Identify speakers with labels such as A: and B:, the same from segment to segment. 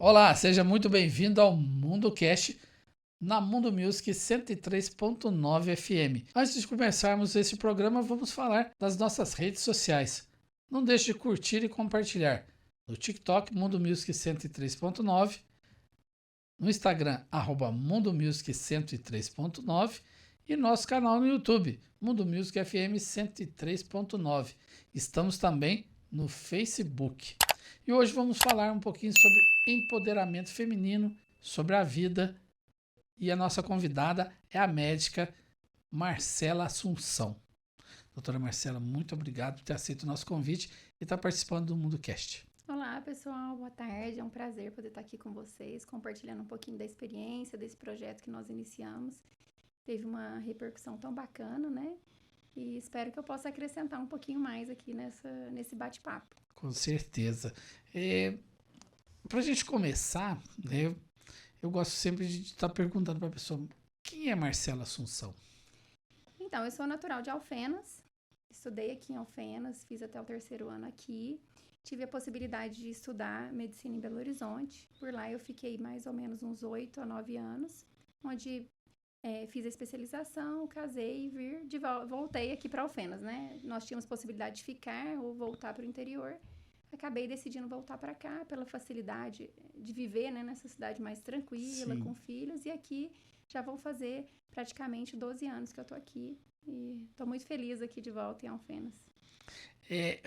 A: Olá, seja muito bem-vindo ao Mundo Cast na Mundo Music 103.9 FM. Antes de começarmos esse programa, vamos falar das nossas redes sociais. Não deixe de curtir e compartilhar no TikTok Mundo Music 103.9, no Instagram Mundo Music 103.9 e nosso canal no YouTube Mundo Music FM 103.9. Estamos também no Facebook. E hoje vamos falar um pouquinho sobre empoderamento feminino, sobre a vida. E a nossa convidada é a médica Marcela Assunção. Doutora Marcela, muito obrigado por ter aceito o nosso convite e estar participando do Mundo Cast.
B: Olá, pessoal, boa tarde. É um prazer poder estar aqui com vocês, compartilhando um pouquinho da experiência desse projeto que nós iniciamos. Teve uma repercussão tão bacana, né? E espero que eu possa acrescentar um pouquinho mais aqui nesse bate-papo.
A: Com certeza. Para a gente começar, né, eu gosto sempre de estar perguntando para a pessoa, quem é Marcela Assunção?
B: Então, eu sou natural de Alfenas, estudei aqui em Alfenas, fiz até o 3º ano aqui. Tive a possibilidade de estudar medicina em Belo Horizonte. Por lá eu fiquei mais ou menos uns 8 a 9 anos, onde fiz a especialização, casei e voltei aqui para Alfenas, né? Nós tínhamos possibilidade de ficar ou voltar para o interior. Acabei decidindo voltar para cá pela facilidade de viver, né, nessa cidade mais tranquila,
A: Sim.
B: com filhos. E aqui já vão fazer praticamente 12 anos que eu tô aqui. E tô muito feliz aqui de volta em Alfenas.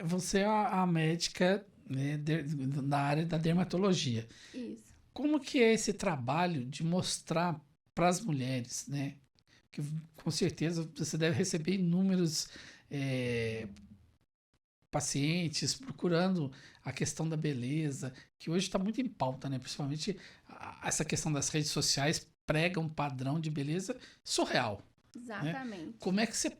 A: Você é a médica, né, da área da dermatologia.
B: Isso.
A: Como que é esse trabalho de mostrar para as mulheres, né? Que com certeza você deve receber inúmeros pacientes procurando a questão da beleza, que hoje está muito em pauta, né? Principalmente essa questão das redes sociais prega um padrão de beleza surreal, né?
B: Exatamente.
A: Como é que você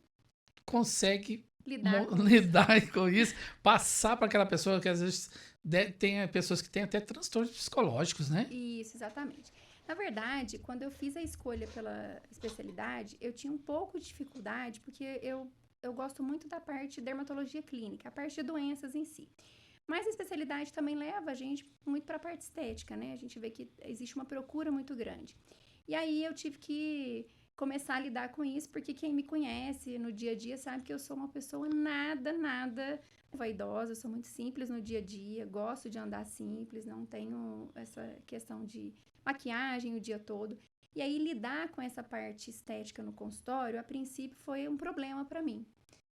A: consegue
B: Lidar com isso.
A: lidar com isso, passar para aquela pessoa que às vezes tem pessoas que têm até transtornos psicológicos, né?
B: Isso, exatamente. Na verdade, quando eu fiz a escolha pela especialidade, eu tinha um pouco de dificuldade, porque eu gosto muito da parte de dermatologia clínica, a parte de doenças em si. Mas a especialidade também leva a gente muito para a parte estética, né? A gente vê que existe uma procura muito grande. E aí eu tive que começar a lidar com isso, porque quem me conhece no dia a dia sabe que eu sou uma pessoa nada vaidosa, eu sou muito simples no dia a dia, gosto de andar simples, não tenho essa questão de maquiagem o dia todo. E aí lidar com essa parte estética no consultório, a princípio foi um problema para mim.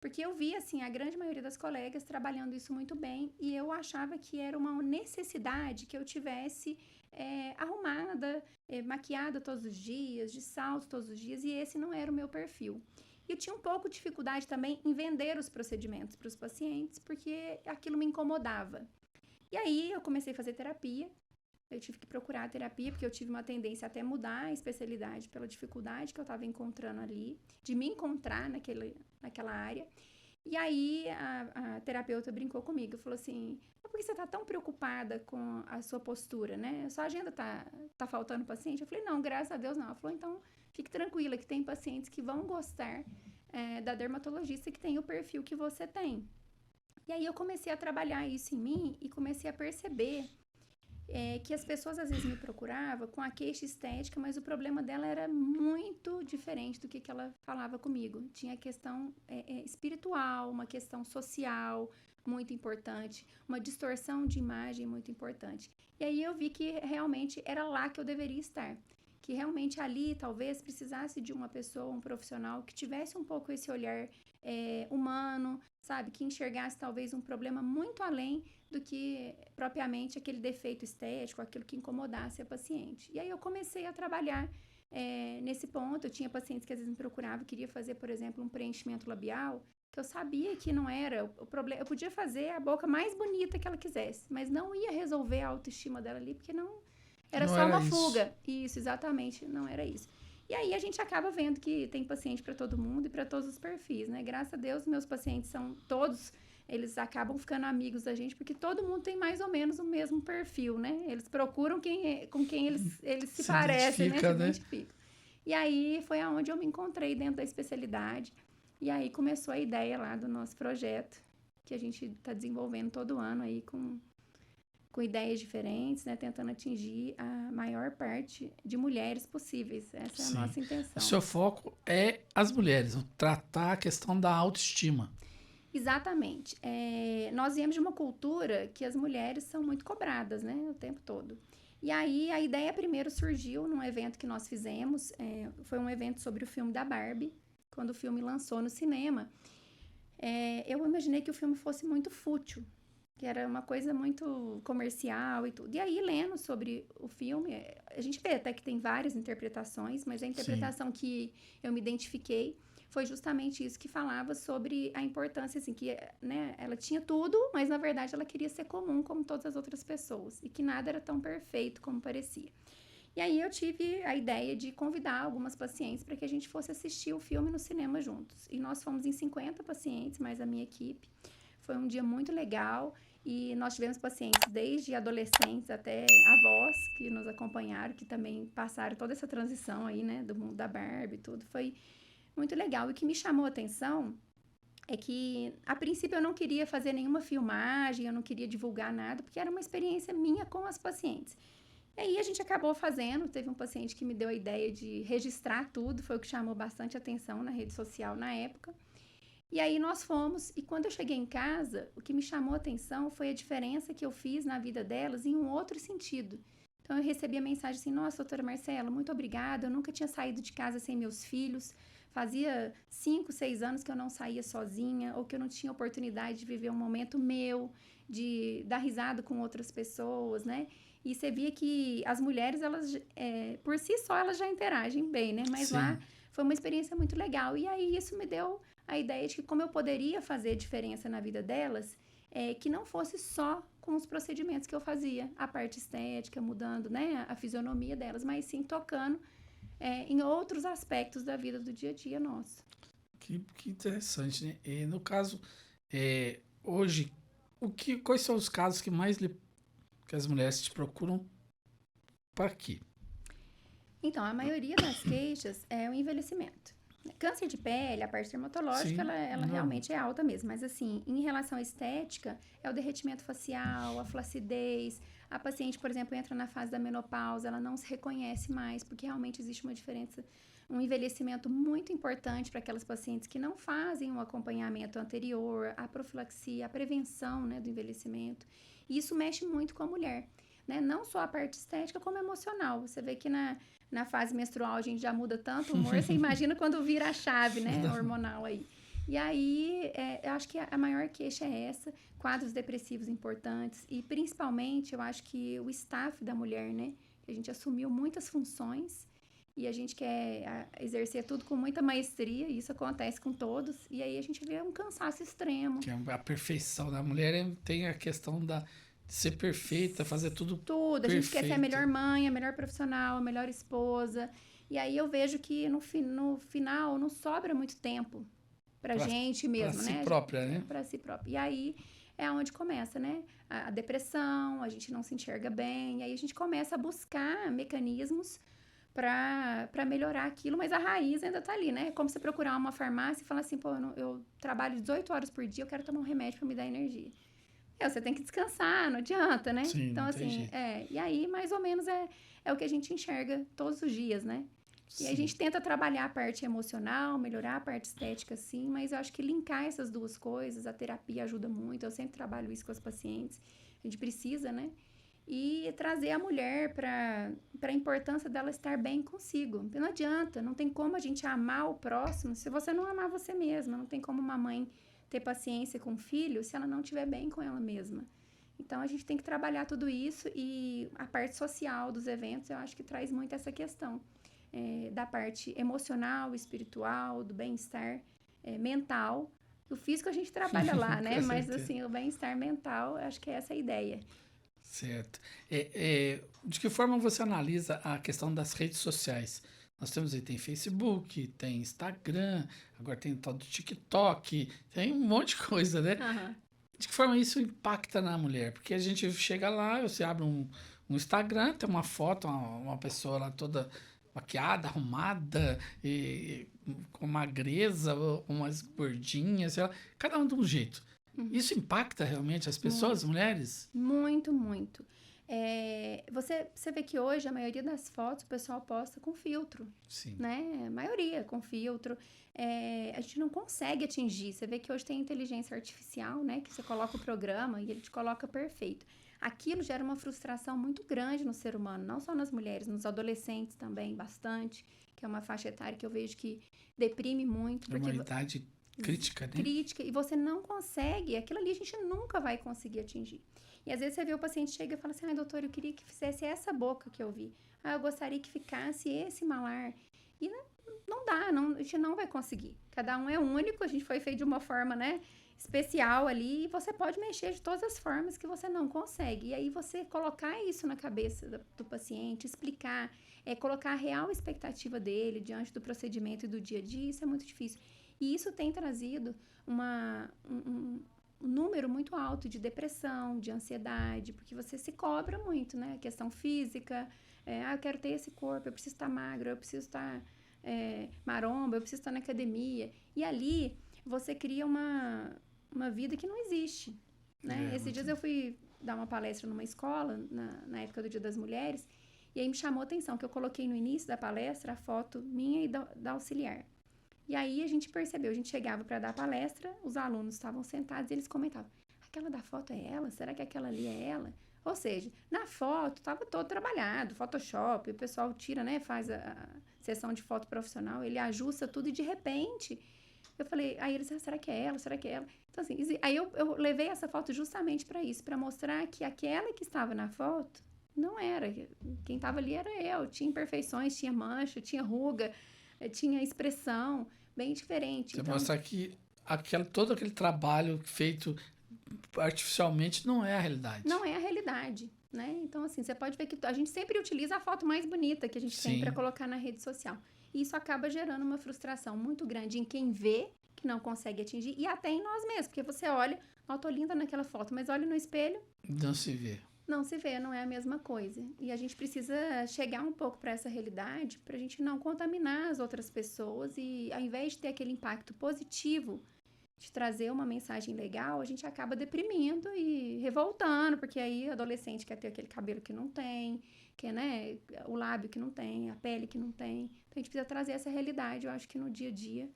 B: Porque eu via, assim, a grande maioria das colegas trabalhando isso muito bem e eu achava que era uma necessidade que eu tivesse arrumada, maquiada todos os dias, de salto todos os dias, e esse não era o meu perfil. E eu tinha um pouco de dificuldade também em vender os procedimentos para os pacientes, porque aquilo me incomodava. E aí eu comecei a fazer terapia. Eu tive que procurar a terapia, porque eu tive uma tendência até mudar a especialidade pela dificuldade que eu estava encontrando ali, de me encontrar naquela área. E aí a terapeuta brincou comigo, falou assim, por que você está tão preocupada com a sua postura, né? Sua agenda tá faltando paciente? Eu falei, não, graças a Deus não. Ela falou, então fique tranquila que tem pacientes que vão gostar da dermatologista que tem o perfil que você tem. E aí eu comecei a trabalhar isso em mim e comecei a perceber que as pessoas às vezes me procuravam com a queixa estética, mas o problema dela era muito diferente do que ela falava comigo. Tinha a questão espiritual, uma questão social muito importante, uma distorção de imagem muito importante. E aí eu vi que realmente era lá que eu deveria estar. Que realmente ali talvez precisasse de uma pessoa, um profissional que tivesse um pouco esse olhar humano, sabe? Que enxergasse talvez um problema muito além do que propriamente aquele defeito estético, aquilo que incomodasse a paciente. E aí eu comecei a trabalhar nesse ponto. Eu tinha pacientes que às vezes me procuravam, queria fazer, por exemplo, um preenchimento labial, que eu sabia que não era o problema. Eu podia fazer a boca mais bonita que ela quisesse, mas não ia resolver a autoestima dela ali, porque não era
A: Não
B: só
A: era
B: uma
A: isso.
B: fuga. Isso, exatamente, não era isso. E aí a gente acaba vendo que tem paciente para todo mundo e para todos os perfis, né? Graças a Deus, meus pacientes são todos, eles acabam ficando amigos da gente, porque todo mundo tem mais ou menos o mesmo perfil, né? Eles procuram com quem eles se
A: Se
B: parecem, né? Se
A: identifica, né?
B: identificam. E aí foi aonde eu me encontrei dentro da especialidade. E aí começou a ideia lá do nosso projeto, que a gente está desenvolvendo todo ano aí com ideias diferentes, né? Tentando atingir a maior parte de mulheres possíveis. Essa é a nossa
A: O
B: intenção.
A: seu foco é as mulheres, tratar a questão da autoestima.
B: Exatamente. Nós viemos de uma cultura que as mulheres são muito cobradas, né? O tempo todo. E aí, a ideia primeiro surgiu num evento que nós fizemos. Foi um evento sobre o filme da Barbie. Quando o filme lançou no cinema, eu imaginei que o filme fosse muito fútil, que era uma coisa muito comercial e tudo. E aí, lendo sobre o filme, a gente vê até que tem várias interpretações, mas a interpretação que eu me identifiquei foi justamente isso, que falava sobre a importância, assim, que, né, ela tinha tudo, mas na verdade ela queria ser comum como todas as outras pessoas, e que nada era tão perfeito como parecia. E aí eu tive a ideia de convidar algumas pacientes para que a gente fosse assistir o filme no cinema juntos. E nós fomos em 50 pacientes, mais a minha equipe. Foi um dia muito legal e nós tivemos pacientes desde adolescentes até avós que nos acompanharam, que também passaram toda essa transição aí, né, do mundo da Barbie e tudo. Foi muito legal. E o que me chamou a atenção é que, a princípio, eu não queria fazer nenhuma filmagem, eu não queria divulgar nada, porque era uma experiência minha com as pacientes. E aí a gente acabou fazendo, teve um paciente que me deu a ideia de registrar tudo, foi o que chamou bastante atenção na rede social na época. E aí nós fomos, e quando eu cheguei em casa, o que me chamou a atenção foi a diferença que eu fiz na vida delas em um outro sentido. Então eu recebi a mensagem assim: nossa, doutora Marcela, muito obrigada, eu nunca tinha saído de casa sem meus filhos, fazia 5, 6 anos que eu não saía sozinha, ou que eu não tinha oportunidade de viver um momento meu, de dar risada com outras pessoas, né? E você via que as mulheres, elas, por si só, elas já interagem bem, né? Mas lá foi uma experiência muito legal. E aí isso me deu a ideia de que como eu poderia fazer diferença na vida delas, que não fosse só com os procedimentos que eu fazia, a parte estética, mudando, né, a fisionomia delas, mas sim tocando em outros aspectos da vida do dia a dia nosso.
A: Que interessante, né? E no caso, hoje, quais são os casos que mais que as mulheres te procuram para quê?
B: Então, a maioria das queixas é o envelhecimento. Câncer de pele, a parte dermatológica, ela realmente é alta mesmo. Mas, assim, em relação à estética, é o derretimento facial, a flacidez. A paciente, por exemplo, entra na fase da menopausa, ela não se reconhece mais, porque realmente existe uma diferença, um envelhecimento muito importante para aquelas pacientes que não fazem um acompanhamento anterior, a profilaxia, a prevenção, né, do envelhecimento. E isso mexe muito com a mulher, né? Não só a parte estética, como emocional. Você vê que na fase menstrual a gente já muda tanto o humor, você imagina quando vira a chave, né, hormonal aí. E aí, eu acho que a maior queixa é essa, quadros depressivos importantes e principalmente eu acho que o staff da mulher, né, que a gente assumiu muitas funções e a gente quer exercer tudo com muita maestria, e isso acontece com todos, e aí a gente vê um cansaço extremo.
A: Que a perfeição da mulher tem a questão de ser perfeita, fazer tudo
B: a gente quer ser a melhor mãe, a melhor profissional, a melhor esposa. E aí eu vejo que no final não sobra muito tempo pra gente mesmo, né?
A: Pra si própria, né?
B: Pra si própria. E aí é onde começa, né? A depressão, a gente não se enxerga bem, e aí a gente começa a buscar mecanismos para melhorar aquilo, mas a raiz ainda tá ali, né? Como você procurar uma farmácia e falar assim, pô, eu trabalho 18 horas por dia, eu quero tomar um remédio para me dar energia. Você tem que descansar, não adianta, né?
A: Sim,
B: então, assim, e aí mais ou menos é o que a gente enxerga todos os dias, né? Sim. E a gente tenta trabalhar a parte emocional, melhorar a parte estética, sim, mas eu acho que linkar essas duas coisas, a terapia ajuda muito, eu sempre trabalho isso com as pacientes, a gente precisa, né? E trazer a mulher para a importância dela estar bem consigo. Porque não adianta, não tem como a gente amar o próximo se você não amar você mesma, não tem como uma mãe ter paciência com o filho se ela não estiver bem com ela mesma. Então, a gente tem que trabalhar tudo isso e a parte social dos eventos, eu acho que traz muito essa questão da parte emocional, espiritual, do bem-estar mental. O físico a gente trabalha lá, né? Mas, assim, o bem-estar mental, eu acho que é essa a ideia.
A: Certo. De que forma você analisa a questão das redes sociais? Nós temos aí, tem Facebook, tem Instagram, agora tem o tal do TikTok, tem um monte de coisa, né?
B: Uhum.
A: De que forma isso impacta na mulher? Porque a gente chega lá, você abre um Instagram, tem uma foto, uma pessoa lá toda maquiada, arrumada, com magreza, umas gordinhas, sei lá, cada um de um jeito. Isso impacta realmente as pessoas, as mulheres?
B: Muito, muito. Você vê que hoje a maioria das fotos o pessoal posta com filtro,
A: Sim.
B: né? A maioria com filtro. A gente não consegue atingir. Você vê que hoje tem inteligência artificial, né? Que você coloca o programa e ele te coloca perfeito. Aquilo gera uma frustração muito grande no ser humano, não só nas mulheres, nos adolescentes também, bastante, que é uma faixa etária que eu vejo que deprime muito.
A: É uma
B: Porque
A: idade crítica, né?
B: crítica, e você não consegue, aquilo ali a gente nunca vai conseguir atingir. E às vezes você vê o paciente chega e fala assim, ai doutor, eu queria que fizesse essa boca que eu vi. Ah, eu gostaria que ficasse esse malar. E não dá, a gente não vai conseguir. Cada um é único, a gente foi feito de uma forma, né, especial ali, e você pode mexer de todas as formas que você não consegue. E aí você colocar isso na cabeça do paciente, explicar, colocar a real expectativa dele diante do procedimento e do dia a dia, isso é muito difícil. E isso tem trazido um número muito alto de depressão, de ansiedade, porque você se cobra muito, né? A questão física, eu quero ter esse corpo, eu preciso estar magro, eu preciso estar maromba, eu preciso estar na academia. E ali você cria uma vida que não existe, né? Esses dias eu fui dar uma palestra numa escola, na época do Dia das Mulheres, e aí me chamou a atenção que eu coloquei no início da palestra a foto minha e da auxiliar. E aí a gente percebeu, a gente chegava para dar palestra, os alunos estavam sentados e eles comentavam, aquela da foto é ela? Será que aquela ali é ela? Ou seja, na foto estava todo trabalhado, Photoshop, o pessoal tira, né, faz a sessão de foto profissional, ele ajusta tudo e de repente, eu falei, aí eles, será que é ela? Será que é ela? Então assim, aí eu levei essa foto justamente para isso, para mostrar que aquela que estava na foto não era, quem estava ali era eu, tinha imperfeições, tinha mancha, tinha ruga, tinha expressão bem diferente.
A: Você
B: Então,
A: mostrar que todo aquele trabalho feito artificialmente não é a realidade.
B: não é a realidade, né? Então, assim, você pode ver que a gente sempre utiliza a foto mais bonita que a gente tem para colocar na rede social. E isso acaba gerando uma frustração muito grande em quem vê, que não consegue atingir, e até em nós mesmos, porque você olha, ó, tô linda naquela foto, mas olha no espelho,
A: não se vê.
B: Não se vê, não é a mesma coisa. E a gente precisa chegar um pouco para essa realidade para a gente não contaminar as outras pessoas e, ao invés de ter aquele impacto positivo de trazer uma mensagem legal, a gente acaba deprimindo e revoltando, porque aí o adolescente quer ter aquele cabelo que não tem, quer, né, o lábio que não tem, a pele que não tem. Então a gente precisa trazer essa realidade, eu acho que no dia a dia,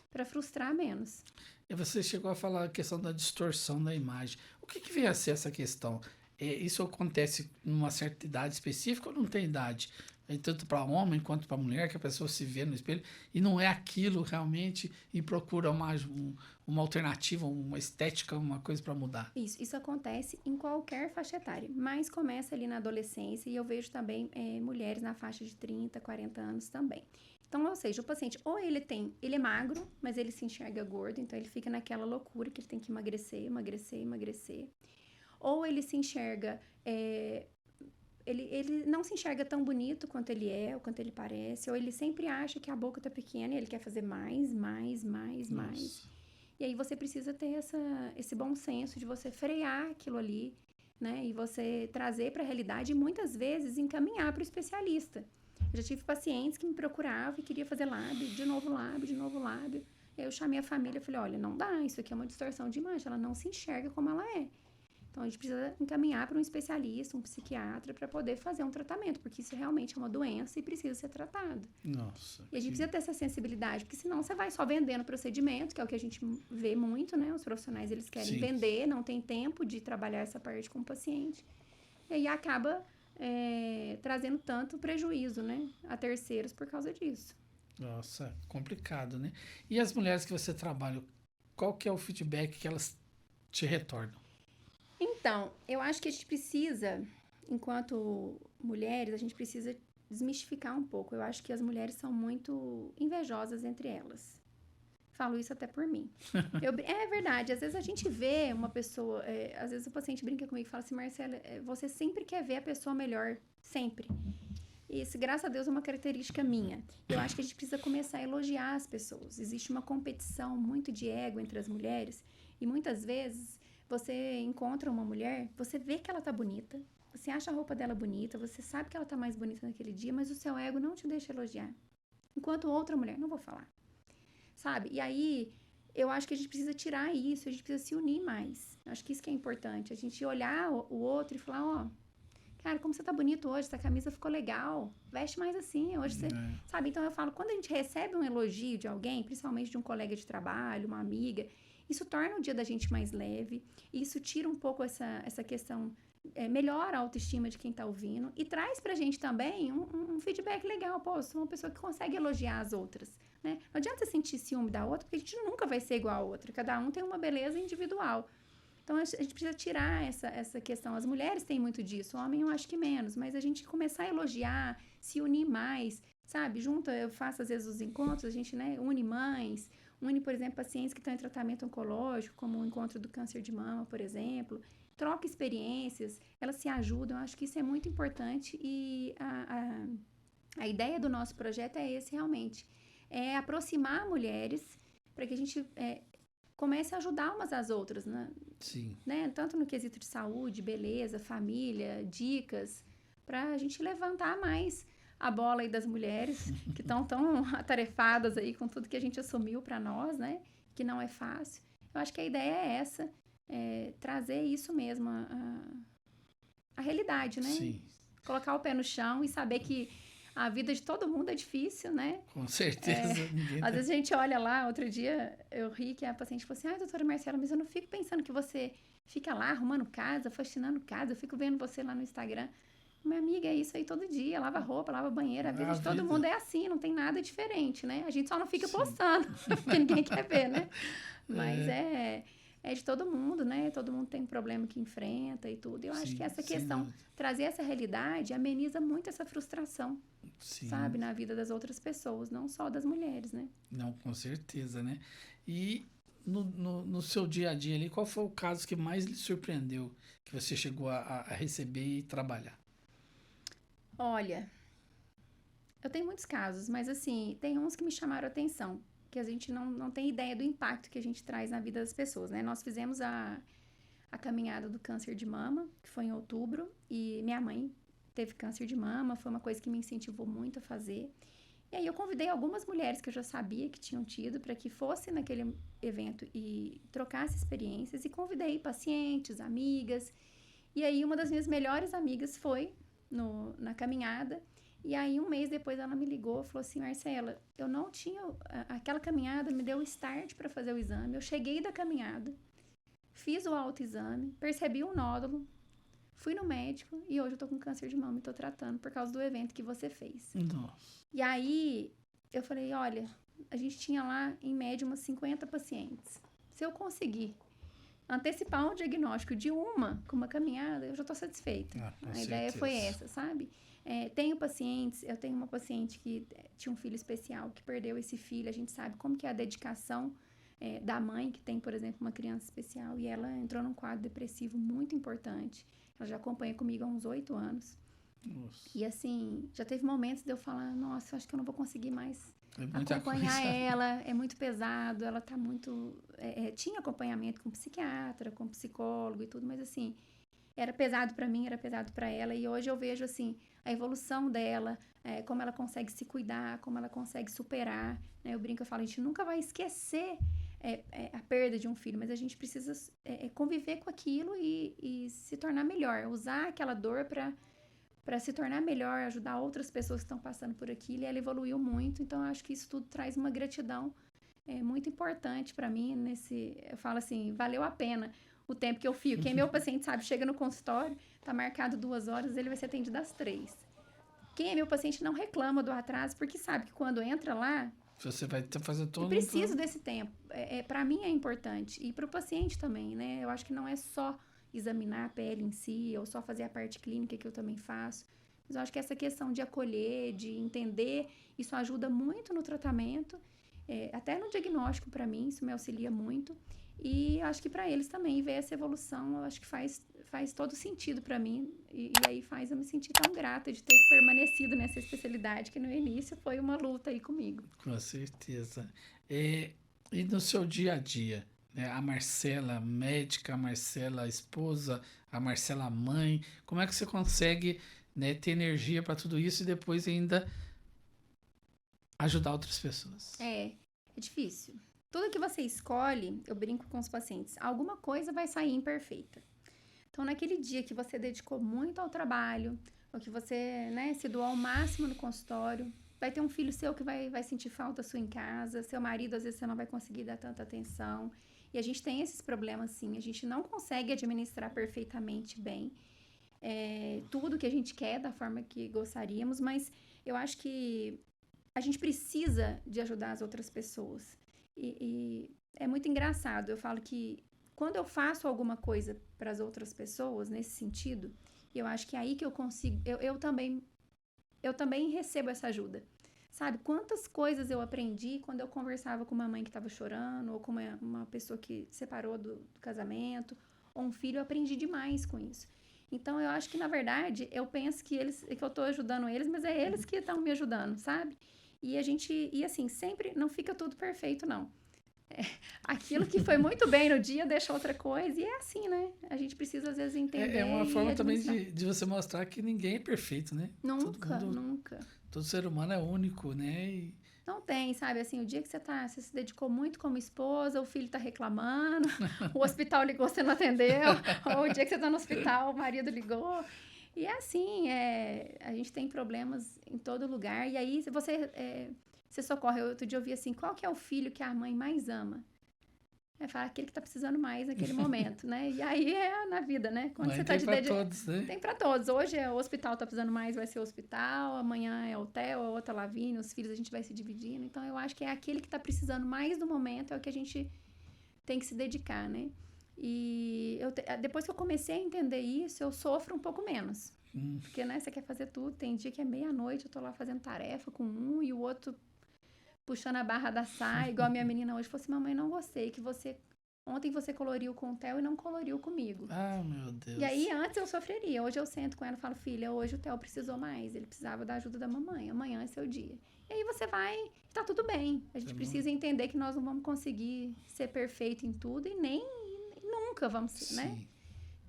B: para frustrar menos.
A: E você chegou a falar a questão da distorção da imagem. O que vem a ser essa questão? Isso acontece numa certa idade específica ou não tem idade? Tanto para homem quanto para mulher, que a pessoa se vê no espelho e não é aquilo realmente e procura uma alternativa, uma estética, uma coisa para mudar.
B: Isso acontece em qualquer faixa etária, mas começa ali na adolescência e eu vejo também mulheres na faixa de 30, 40 anos também. Então, ou seja, o paciente ou ele é magro, mas ele se enxerga gordo, então ele fica naquela loucura que ele tem que emagrecer, emagrecer, emagrecer. Ou ele se enxerga, ele não se enxerga tão bonito quanto ele é, ou quanto ele parece, ou ele sempre acha que a boca tá pequena e ele quer fazer mais. E aí você precisa ter esse bom senso de você frear aquilo ali, né? E você trazer para a realidade e muitas vezes encaminhar para o especialista. Eu já tive pacientes que me procuravam e queria fazer lábio, de novo lábio, de novo lábio. E aí eu chamei a família e falei, olha, não dá, isso aqui é uma distorção de imagem, ela não se enxerga como ela é. Então, a gente precisa encaminhar para um especialista, um psiquiatra, para poder fazer um tratamento, porque isso realmente é uma doença e precisa ser tratado.
A: Nossa.
B: E a gente precisa ter essa sensibilidade, porque senão você vai só vendendo procedimento, que é o que a gente vê muito, né? Os profissionais, eles querem vender, não tem tempo de trabalhar essa parte com o paciente. E aí acaba trazendo tanto prejuízo, né? A terceiros por causa disso.
A: Nossa, complicado, né? E as mulheres que você trabalha, qual que é o feedback que elas te retornam?
B: Então, eu acho que a gente precisa, enquanto mulheres, a gente precisa desmistificar um pouco. Eu acho que as mulheres são muito invejosas entre elas. Falo isso até por mim. É verdade, às vezes a gente vê uma pessoa, às vezes o paciente brinca comigo e fala assim, Marcela, você sempre quer ver a pessoa melhor, sempre. Isso, graças a Deus, é uma característica minha. Eu acho que a gente precisa começar a elogiar as pessoas. Existe uma competição muito de ego entre as mulheres e muitas vezes você encontra uma mulher, você vê que ela tá bonita, você acha a roupa dela bonita, você sabe que ela tá mais bonita naquele dia, mas o seu ego não te deixa elogiar. Enquanto outra mulher, não vou falar, sabe? E aí, eu acho que a gente precisa tirar isso, a gente precisa se unir mais. Eu acho que isso que é importante, a gente olhar o outro e falar, ó, cara, como você tá bonito hoje, essa camisa ficou legal, veste mais assim, hoje você... Sabe, então eu falo, quando a gente recebe um elogio de alguém, principalmente de um colega de trabalho, uma amiga, isso torna o dia da gente mais leve, isso tira um pouco essa questão, melhora a autoestima de quem tá ouvindo e traz pra gente também um feedback legal. Pô, eu sou uma pessoa que consegue elogiar as outras, né? Não adianta você sentir ciúme da outra, porque a gente nunca vai ser igual a outra, cada um tem uma beleza individual. Então, a gente precisa tirar essa questão. As mulheres têm muito disso, o homem eu acho que menos, mas a gente começar a elogiar, se unir mais, sabe? Junto, eu faço às vezes os encontros, a gente, né, une mães, une, por exemplo, pacientes que estão em tratamento oncológico, como o encontro do câncer de mama, por exemplo, troca experiências, elas se ajudam, eu acho que isso é muito importante e a ideia do nosso projeto é esse realmente, é aproximar mulheres para que a gente comece a ajudar umas às outras, né?
A: Sim.
B: Né? Tanto no quesito de saúde, beleza, família, dicas, para a gente levantar mais a bola aí das mulheres que estão tão atarefadas aí com tudo que a gente assumiu para nós, né? Que não é fácil. Eu acho que a ideia é essa, trazer isso mesmo, a realidade, né?
A: Sim.
B: Colocar o pé no chão e saber que a vida de todo mundo é difícil, né?
A: Com certeza.
B: Às vezes a gente olha lá, outro dia eu ri que a paciente falou assim, doutora Marcela, mas eu não fico pensando que você fica lá arrumando casa, faxinando casa, eu fico vendo você lá no Instagram. Minha amiga, é isso aí todo dia, lava roupa, lava banheiro, a vida de todo mundo é assim, não tem nada diferente, né? A gente só não fica postando, porque ninguém quer ver, né? Mas é de todo mundo, né? Todo mundo tem um problema que enfrenta e tudo. Eu acho que essa questão, trazer essa realidade, ameniza muito essa frustração, sabe? Na vida das outras pessoas, não só das mulheres, né?
A: Não, com certeza, né? E no seu dia a dia ali, qual foi o caso que mais lhe surpreendeu, que você chegou a receber e trabalhar?
B: Olha, eu tenho muitos casos, mas assim, tem uns que me chamaram a atenção, que a gente não tem ideia do impacto que a gente traz na vida das pessoas, né? Nós fizemos a caminhada do câncer de mama, que foi em outubro, e minha mãe teve câncer de mama, foi uma coisa que me incentivou muito a fazer. E aí eu convidei algumas mulheres que eu já sabia que tinham tido para que fossem naquele evento e trocassem experiências, e convidei pacientes, amigas. E aí uma das minhas melhores amigas foi na caminhada. E aí, um mês depois, ela me ligou e falou assim, Marcela, eu não tinha... Aquela caminhada me deu o start para fazer o exame. Eu cheguei da caminhada, fiz o autoexame, percebi um nódulo, fui no médico e hoje eu tô com câncer de mama e tô tratando por causa do evento que você fez.
A: Nossa.
B: E aí, eu falei, olha, a gente tinha lá, em média, umas 50 pacientes. Se eu conseguir antecipar um diagnóstico de uma com uma caminhada, eu já tô satisfeita. A ideia foi essa, sabe? Eu tenho uma paciente que tinha um filho especial, que perdeu esse filho, a gente sabe como que é a dedicação da mãe, que tem, por exemplo, uma criança especial, e ela entrou num quadro depressivo muito importante. Ela já acompanha comigo há uns 8 anos.
A: Nossa.
B: E assim, já teve momentos de eu falar, nossa, eu acho que eu não vou conseguir mais acompanhar
A: coisa.
B: ela, é muito pesado, ela tá muito... tinha acompanhamento com psiquiatra, com psicólogo e tudo, mas assim, era pesado pra mim, era pesado pra ela, e hoje eu vejo assim, a evolução dela, como ela consegue se cuidar, como ela consegue superar, né? Eu brinco, eu falo, a gente nunca vai esquecer a perda de um filho, mas a gente precisa conviver com aquilo e se tornar melhor, usar aquela dor para se tornar melhor, ajudar outras pessoas que estão passando por aquilo, e ela evoluiu muito, então eu acho que isso tudo traz uma gratidão muito importante para mim, eu falo assim, valeu a pena o tempo que eu fico. Quem é meu paciente sabe, chega no consultório, tá marcado 2 horas, ele vai ser atendido às 3. Quem é meu paciente não reclama do atraso, porque sabe que quando entra lá,
A: você vai fazer todo
B: eu preciso desse tempo. Para mim é importante, e para o paciente também, né? Eu acho que não é só examinar a pele em si, ou só fazer a parte clínica, que eu também faço. Mas eu acho que essa questão de acolher, de entender, isso ajuda muito no tratamento, até no diagnóstico para mim, isso me auxilia muito. E acho que para eles também ver essa evolução, eu acho que faz todo sentido para mim. E aí faz eu me sentir tão grata de ter permanecido nessa especialidade, que no início foi uma luta aí comigo.
A: Com certeza. E no seu dia a dia, né? A Marcela médica, a Marcela esposa, a Marcela mãe, como é que você consegue, né, ter energia para tudo isso e depois ainda ajudar outras pessoas?
B: É difícil. Tudo que você escolhe, eu brinco com os pacientes, alguma coisa vai sair imperfeita. Então, naquele dia que você dedicou muito ao trabalho, ou que você, né, se doou ao máximo no consultório, vai ter um filho seu que vai sentir falta sua em casa, seu marido, às vezes, você não vai conseguir dar tanta atenção. E a gente tem esses problemas, sim. A gente não consegue administrar perfeitamente bem tudo que a gente quer da forma que gostaríamos, mas eu acho que a gente precisa de ajudar as outras pessoas. E é muito engraçado. Eu falo que quando eu faço alguma coisa para as outras pessoas, nesse sentido, eu acho que é aí que eu consigo. Eu também recebo essa ajuda. Sabe, quantas coisas eu aprendi quando eu conversava com uma mãe que estava chorando, ou com uma pessoa que separou do casamento, ou um filho, eu aprendi demais com isso. Então, eu acho que, na verdade, eu penso que eu estou ajudando eles, mas é eles que estão me ajudando, sabe? E assim, sempre não fica tudo perfeito, não. Aquilo que foi muito bem no dia deixa outra coisa, e é assim, né? A gente precisa, às vezes, entender.
A: É uma forma também
B: administrar.
A: de você mostrar que ninguém é perfeito, né?
B: Nunca, nunca.
A: Todo ser humano é único, né?
B: Não tem, sabe? Assim, o dia que você se dedicou muito como esposa, o filho tá reclamando, o hospital ligou, você não atendeu, ou o dia que você tá no hospital, o marido ligou. E é assim, a gente tem problemas em todo lugar. E aí, se você socorre. Outro dia eu vi assim, qual que é o filho que a mãe mais ama? É falar aquele que tá precisando mais naquele momento, né? E aí é na vida, né? Quando
A: Mãe
B: você tá
A: tem pra todos, né?
B: Tem pra todos. Hoje o hospital tá precisando mais, vai ser o hospital. Amanhã é o Theo, a outra Lavínia, os filhos a gente vai se dividindo. Então eu acho que é aquele que tá precisando mais no momento, é o que a gente tem que se dedicar, né? E depois que eu comecei a entender isso, eu sofro um pouco menos. Porque, né, você quer fazer tudo. Tem dia que é meia-noite, eu tô lá fazendo tarefa com um e o outro puxando a barra da saia, igual a minha menina hoje falou assim, mamãe, não gostei, que ontem você coloriu com o Theo e não coloriu comigo.
A: Ah, meu Deus.
B: E aí, antes eu sofreria. Hoje eu sento com ela e falo, filha, hoje o Theo precisou mais. Ele precisava da ajuda da mamãe. Amanhã é seu dia. E aí você vai, tá tudo bem. A gente precisa entender que nós não vamos conseguir ser perfeito em tudo e nem nunca vamos ser, né?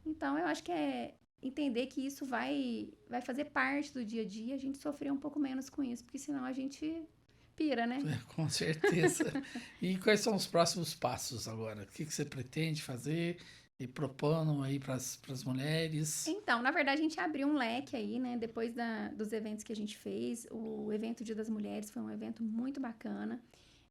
B: Então, eu acho que é entender que isso vai fazer parte do dia a dia, a gente sofrer um pouco menos com isso, porque senão a gente pira, né?
A: Com certeza. E quais são os próximos passos agora? O que você pretende fazer e propondo aí para as mulheres?
B: Então, na verdade, a gente abriu um leque aí, né? Depois dos eventos que a gente fez. O evento Dia das Mulheres foi um evento muito bacana.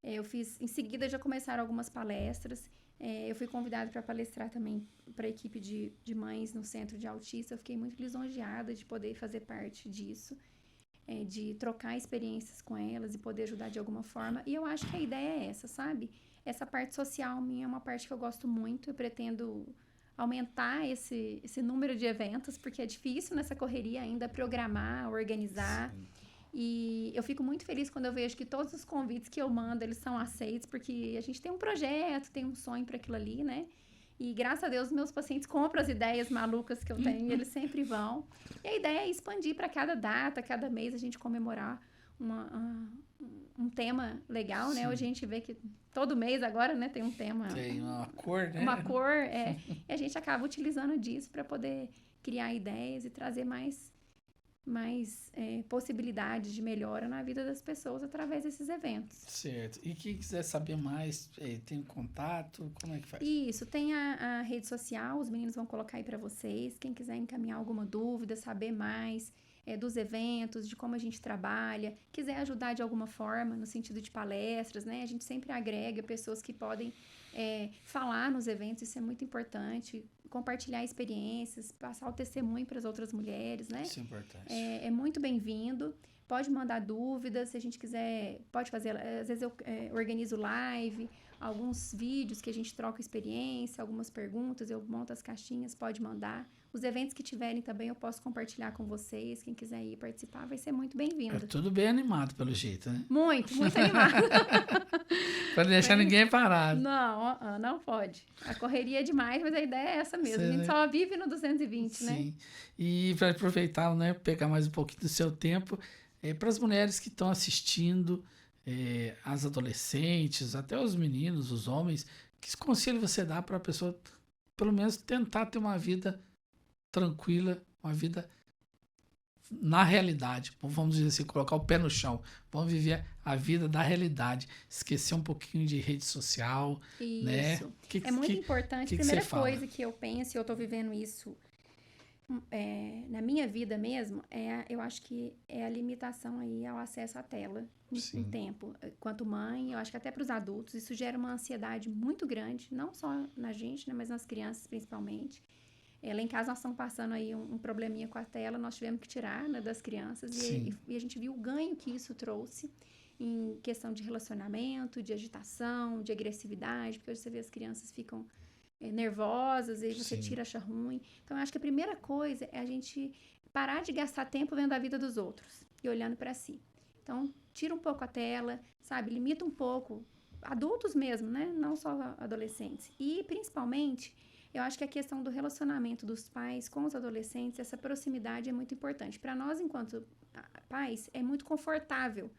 B: Eu fiz, em seguida já começaram algumas palestras. Eu fui convidada para palestrar também para a equipe de mães no Centro de Autistas. Eu fiquei muito lisonjeada de poder fazer parte disso. De trocar experiências com elas e poder ajudar de alguma forma. E eu acho que a ideia é essa, sabe? Essa parte social minha é uma parte que eu gosto muito. Eu pretendo aumentar esse número de eventos, porque é difícil nessa correria ainda programar, organizar. Sim. E eu fico muito feliz quando eu vejo que todos os convites que eu mando, eles são aceitos, porque a gente tem um projeto, tem um sonho para aquilo ali, né? E graças a Deus, meus pacientes compram as ideias malucas que eu tenho e eles sempre vão. E a ideia é expandir para cada data, cada mês, a gente comemorar um tema legal, né? Hoje a gente vê que todo mês agora, né, tem um tema.
A: Tem uma cor, né?
B: Uma cor, e a gente acaba utilizando disso para poder criar ideias e trazer mais possibilidades de melhora na vida das pessoas através desses eventos.
A: Certo. E quem quiser saber mais, tem contato? Como é que faz?
B: Isso, tem a rede social, os meninos vão colocar aí para vocês. Quem quiser encaminhar alguma dúvida, saber mais dos eventos, de como a gente trabalha, quiser ajudar de alguma forma, no sentido de palestras, né? A gente sempre agrega pessoas que podem falar nos eventos, isso é muito importante. Compartilhar experiências, passar o testemunho para as outras mulheres, né?
A: Isso é importante.
B: É muito bem-vindo. Pode mandar dúvidas, se a gente quiser, pode fazer. Às vezes eu organizo live, alguns vídeos que a gente troca experiência, algumas perguntas, eu monto as caixinhas, pode mandar. Os eventos que tiverem também eu posso compartilhar com vocês. Quem quiser ir participar vai ser muito bem-vindo.
A: É tudo bem animado, pelo jeito, né?
B: Muito, muito animado.
A: Para deixar ninguém parado.
B: Não pode. A correria é demais, mas a ideia é essa mesmo. A gente só vive no 220,
A: Sim.
B: né?
A: Sim. E para aproveitar, né, pegar mais um pouquinho do seu tempo, para as mulheres que estão assistindo, as adolescentes, até os meninos, os homens, que conselho você dá para a pessoa, pelo menos, tentar ter uma vida tranquila, uma vida na realidade, vamos dizer assim, colocar o pé no chão, vamos viver a vida da realidade, esquecer um pouquinho de rede social, né?
B: Isso. É muito importante. Primeira coisa que eu penso, e eu estou vivendo isso na minha vida mesmo, eu acho que é a limitação aí ao acesso à tela em tempo. Quanto mãe, eu acho que até para os adultos, isso gera uma ansiedade muito grande, não só na gente, né, mas nas crianças principalmente. Lá em casa nós estamos passando aí um probleminha com a tela, nós tivemos que tirar, né, das crianças e a gente viu o ganho que isso trouxe em questão de relacionamento, de agitação, de agressividade, porque hoje você vê as crianças ficam nervosas, e você tira, acha ruim. Então, eu acho que a primeira coisa é a gente parar de gastar tempo vendo a vida dos outros e olhando para si. Então, tira um pouco a tela, sabe? Limita um pouco. Adultos mesmo, né? Não só adolescentes. E, principalmente, eu acho que a questão do relacionamento dos pais com os adolescentes, essa proximidade é muito importante. Para nós, enquanto pais, é muito confortável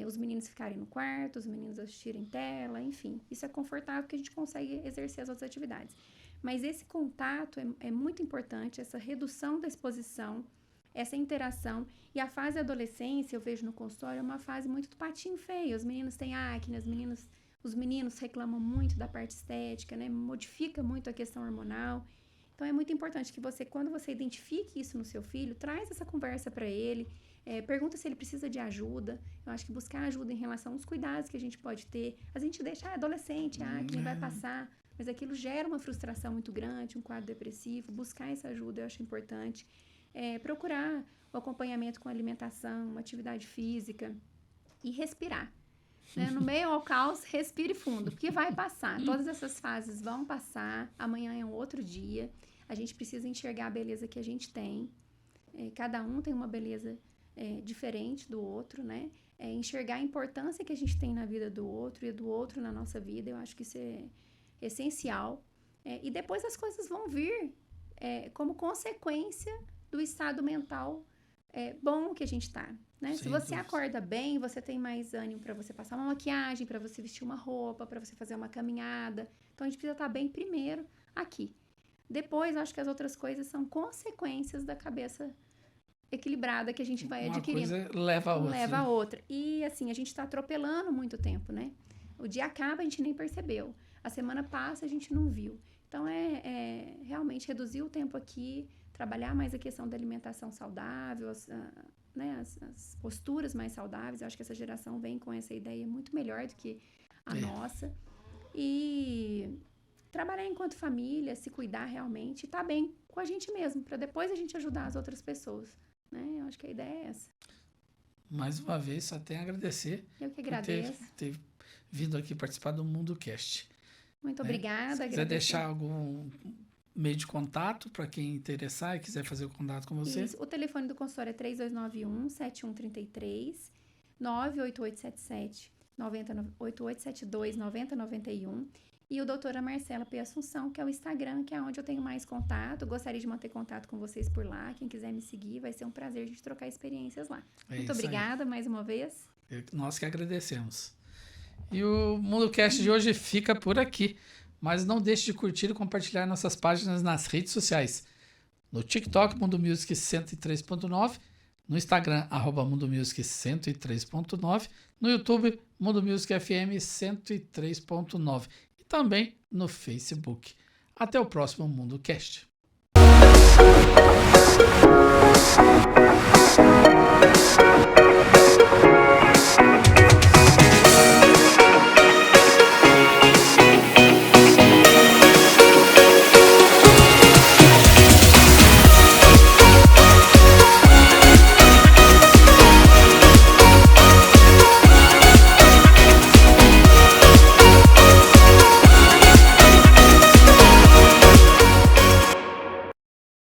B: os meninos ficarem no quarto, os meninos assistirem tela, enfim. Isso é confortável porque a gente consegue exercer as outras atividades. Mas esse contato é muito importante, essa redução da exposição, essa interação. E a fase da adolescência, eu vejo no consultório, é uma fase muito do patinho feio. Os meninos têm acne, os meninos reclamam muito da parte estética, né? Modifica muito a questão hormonal. Então, é muito importante que você, quando você identifique isso no seu filho, traz essa conversa para ele, pergunta se ele precisa de ajuda. Eu acho que buscar ajuda em relação aos cuidados que a gente pode ter. A gente deixa, adolescente, acne, vai passar. Mas aquilo gera uma frustração muito grande, um quadro depressivo. Buscar essa ajuda eu acho importante. Procurar o acompanhamento com alimentação, uma atividade física e respirar. Né? No meio ao caos, respire fundo, porque vai passar. Todas essas fases vão passar. Amanhã é um outro dia. A gente precisa enxergar a beleza que a gente tem. Cada um tem uma beleza diferente do outro, né? Enxergar a importância que a gente tem na vida do outro e do outro na nossa vida. Eu acho que isso é essencial. E depois as coisas vão vir como consequência do estado mental bom que a gente tá, né? Se você acorda bem, você tem mais ânimo para você passar uma maquiagem, para você vestir uma roupa, para você fazer uma caminhada. Então, a gente precisa estar bem primeiro aqui. Depois, acho que as outras coisas são consequências da cabeça equilibrada que a gente vai adquirindo.
A: Uma coisa leva a outra.
B: Leva a outra. E, assim, a gente está atropelando muito tempo, né? O dia acaba, a gente nem percebeu. A semana passa, a gente não viu. Então, realmente reduzir o tempo aqui, trabalhar mais a questão da alimentação saudável, as posturas mais saudáveis. Eu acho que essa geração vem com essa ideia muito melhor do que a nossa. E trabalhar enquanto família, se cuidar realmente, e tá bem com a gente mesmo, para depois a gente ajudar as outras pessoas. Né? Eu acho que a ideia é essa.
A: Mais uma vez, só tenho a agradecer.
B: Eu que agradeço.
A: Por ter vindo aqui participar do Mundo Cast.
B: Muito obrigada.
A: Se quiser deixar algum meio de contato para quem interessar e quiser fazer o contato com você.
B: Isso. O telefone do consultório é 3291-7133, 98872-9091 e o doutora Marcela P. Assunção, que é o Instagram, que é onde eu tenho mais contato. Gostaria de manter contato com vocês por lá. Quem quiser me seguir, vai ser um prazer a gente trocar experiências lá. Muito obrigada mais uma vez.
A: Nós que agradecemos. E o MundoCast de hoje fica por aqui. Mas não deixe de curtir e compartilhar nossas páginas nas redes sociais. No TikTok, Mundo Music 103.9. No Instagram, @Mundo Music 103.9. No YouTube, Mundo Music FM 103.9. E também no Facebook. Até o próximo MundoCast.